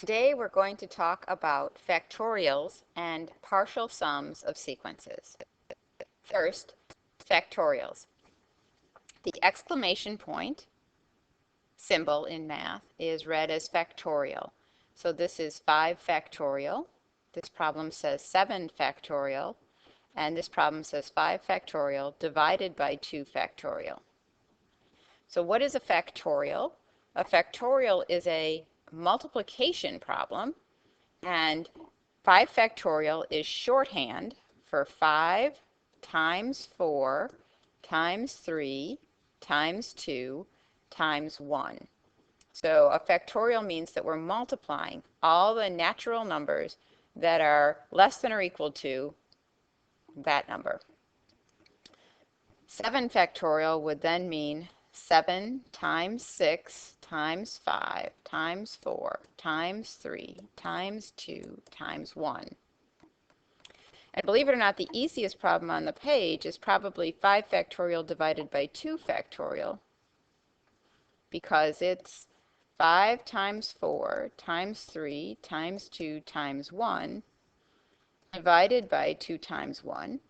Today we're going to talk about factorials and partial sums of sequences. First, factorials. The exclamation point symbol in math is read as factorial. So this is 5 factorial. This problem says 7 factorial. And this problem says 5 factorial divided by 2 factorial. So what is a factorial? A factorial is a multiplication problem, and 5 factorial is shorthand for 5 times 4 times 3 times 2 times 1. So a factorial means that we're multiplying all the natural numbers that are less than or equal to that number. 7 factorial would then mean 7 times 6 times 5 times 4 times 3 times 2 times 1. And believe it or not, the easiest problem on the page is probably 5 factorial divided by 2 factorial, because it's 5 times 4 times 3 times 2 times 1 divided by 2 times 1.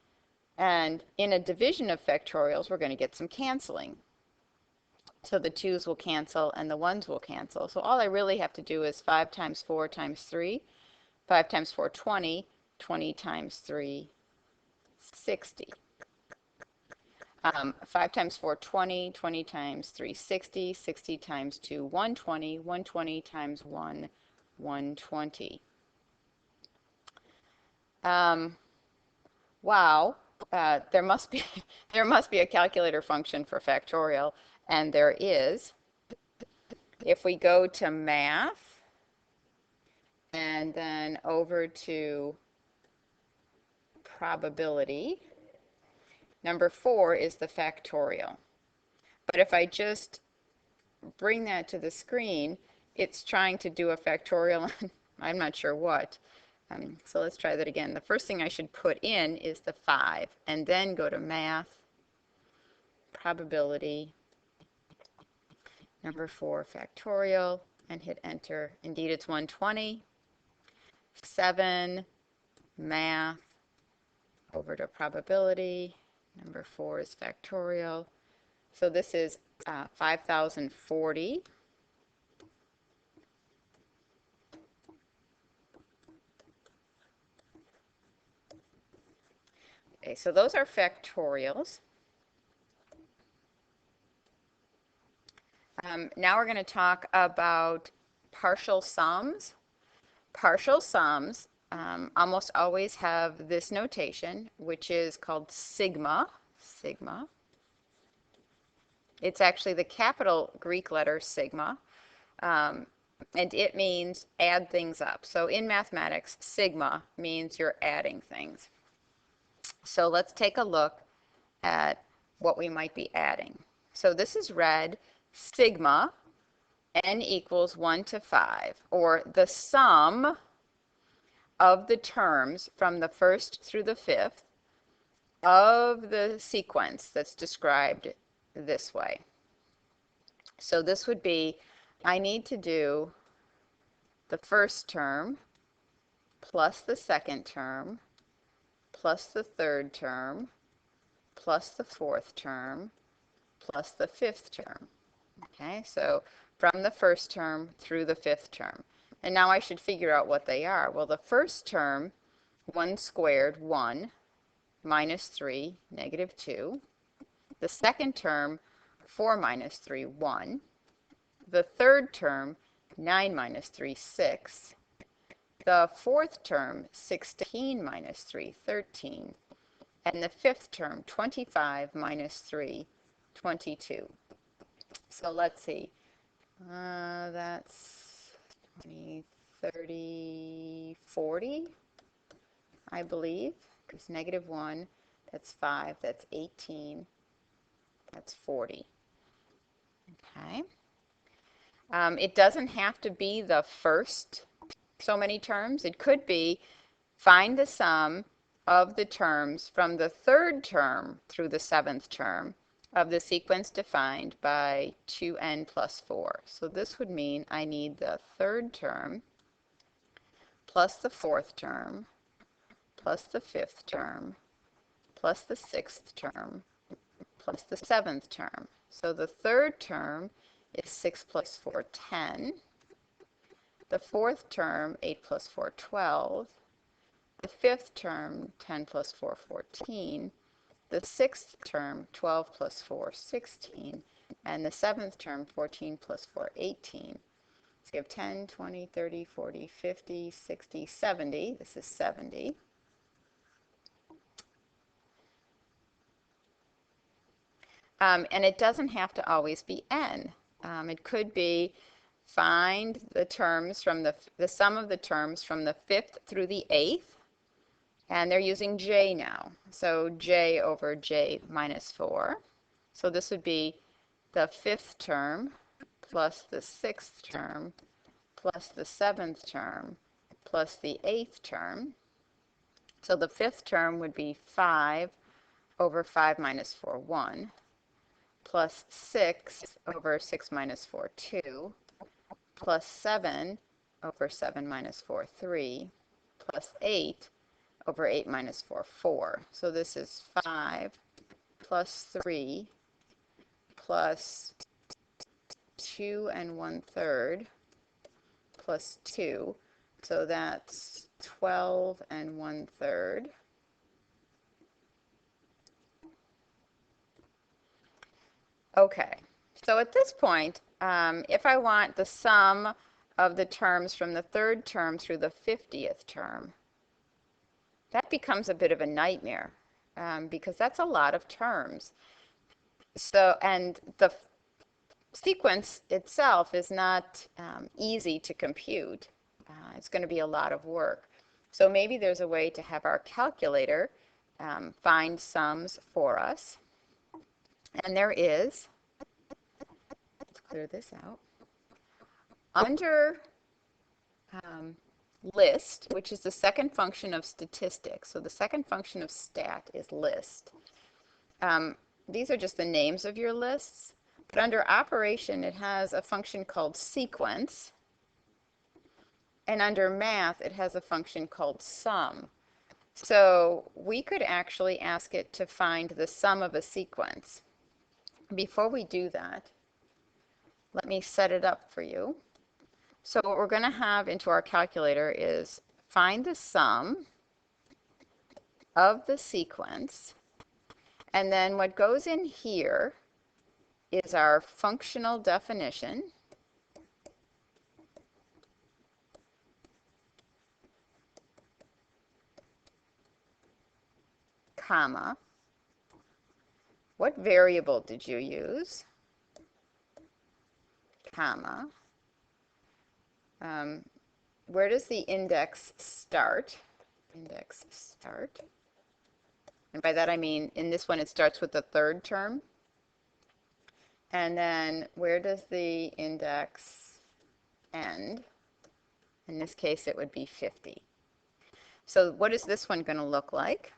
And in a division of factorials, we're going to get some canceling. So the 2's will cancel and the 1's will cancel. So all I really have to do is 5 times 4 times 3, 5 times 4, 20, 20 times 3, 60. 5 times 4, 20, 20 times 3, 60, 60 times 2, 120, 120 times 1, 120. Wow, there must be a calculator function for factorial, and there is. If we go to math and then over to probability, number 4 is the factorial. But if I just bring that to the screen, it's trying to do a factorial, I'm not sure what. So let's try that again. The first thing I should put in is the 5, and then go to math, probability, number 4 factorial, and hit enter. Indeed, it's 120. 7, math, over to probability, number 4 is factorial. So this is 5040. Okay, so those are factorials. Now we're going to talk about partial sums. Partial sums almost always have this notation, which is called sigma. Sigma. It's actually the capital Greek letter sigma, and it means add things up. So in mathematics, sigma means you're adding things. So let's take a look at what we might be adding. So this is read sigma n equals 1 to 5, or the sum of the terms from the 1st through the 5th of the sequence that's described this way. So this would be, I need to do the first term plus the second term plus the third term plus the fourth term plus the fifth term. Okay, so from the first term through the fifth term. And now I should figure out what they are. Well, the first term, 1 squared, 1, minus 3, negative 2. The second term, 4 minus 3, 1. The third term, 9 minus 3, 6. The fourth term, 16 minus 3, 13. And the fifth term, 25 minus 3, 22. So let's see. That's 20, 30, 40, I believe. Because negative 1, that's 5, that's 18, that's 40. Okay. It doesn't have to be the first so many terms. It could be find the sum of the terms from the third term through the 7th term of the sequence defined by 2n plus 4. So this would mean I need the third term plus the fourth term, plus the fifth term, plus the sixth term, plus the seventh term. So the third term is 6 plus 4, 10. The fourth term, 8 plus 4, 12. The fifth term, 10 plus 4, 14. The sixth term, 12 plus 4, 16. And the seventh term, 14 plus 4, 18. So you have 10, 20, 30, 40, 50, 60, 70. This is 70. And it doesn't have to always be n. It could be find the terms from the sum of the terms from the 5th through the 8th. And they're using j now. So j over j minus 4. So this would be the 5th term plus the 6th term plus the 7th term plus the 8th term. So the 5th term would be 5 over 5 minus 4, 1, plus 6 over 6 minus 4, 2, plus 7 over 7 minus 4, 3, plus 8 over 8 minus 4, 4. So this is 5 plus 3 plus 2 and 1/3 plus 2. So that's 12 and 1/3. Okay, so at this point, if I want the sum of the terms from the 3rd term through the 50th term, that becomes a bit of a nightmare because that's a lot of terms. So, and the sequence itself is not easy to compute. It's going to be a lot of work. So maybe there's a way to have our calculator find sums for us. And there is. Let's clear this out. Under list, which is the second function of statistics. So the second function of stat is list. These are just the names of your lists. But under operation, it has a function called sequence. And under math, it has a function called sum. So we could actually ask it to find the sum of a sequence. Before we do that, let me set it up for you. So what we're going to have into our calculator is find the sum of the sequence. And then what goes in here is our functional definition. Comma. What variable did you use? Comma. Where does the index start? Index start. And by that I mean, in this one it starts with the 3rd term. And then where does the index end? In this case it would be 50. So what is this one going to look like?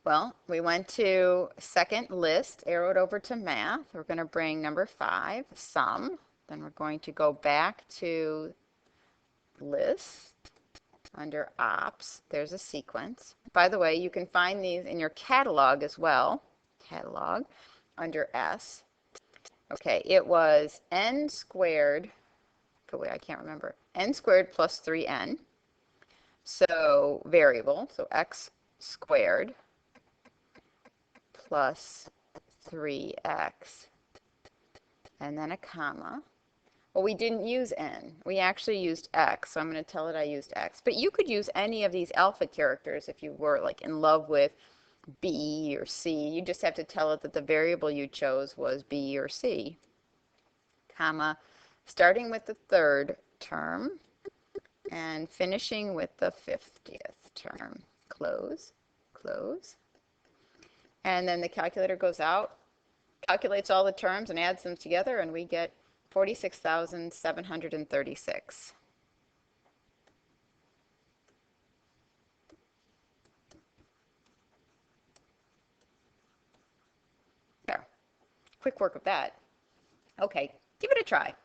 Well, we went to second list, arrowed over to math. We're going to bring number 5, sum. Then we're going to go back to list. Under ops, there's a sequence. By the way, you can find these in your catalog as well. Catalog under S. Okay, it was n squared. Oh wait, I can't remember. N squared plus 3n. So variable, so x squared plus 3x, and then a comma. Well, we didn't use n. We actually used x, so I'm going to tell it I used x. But you could use any of these alpha characters if you were like in love with b or c. You just have to tell it that the variable you chose was b or c, comma, starting with the 3rd term and finishing with the 50th term. Close, close. And then the calculator goes out, calculates all the terms and adds them together, and we get 46,736. There. Quick work of that. Okay, give it a try.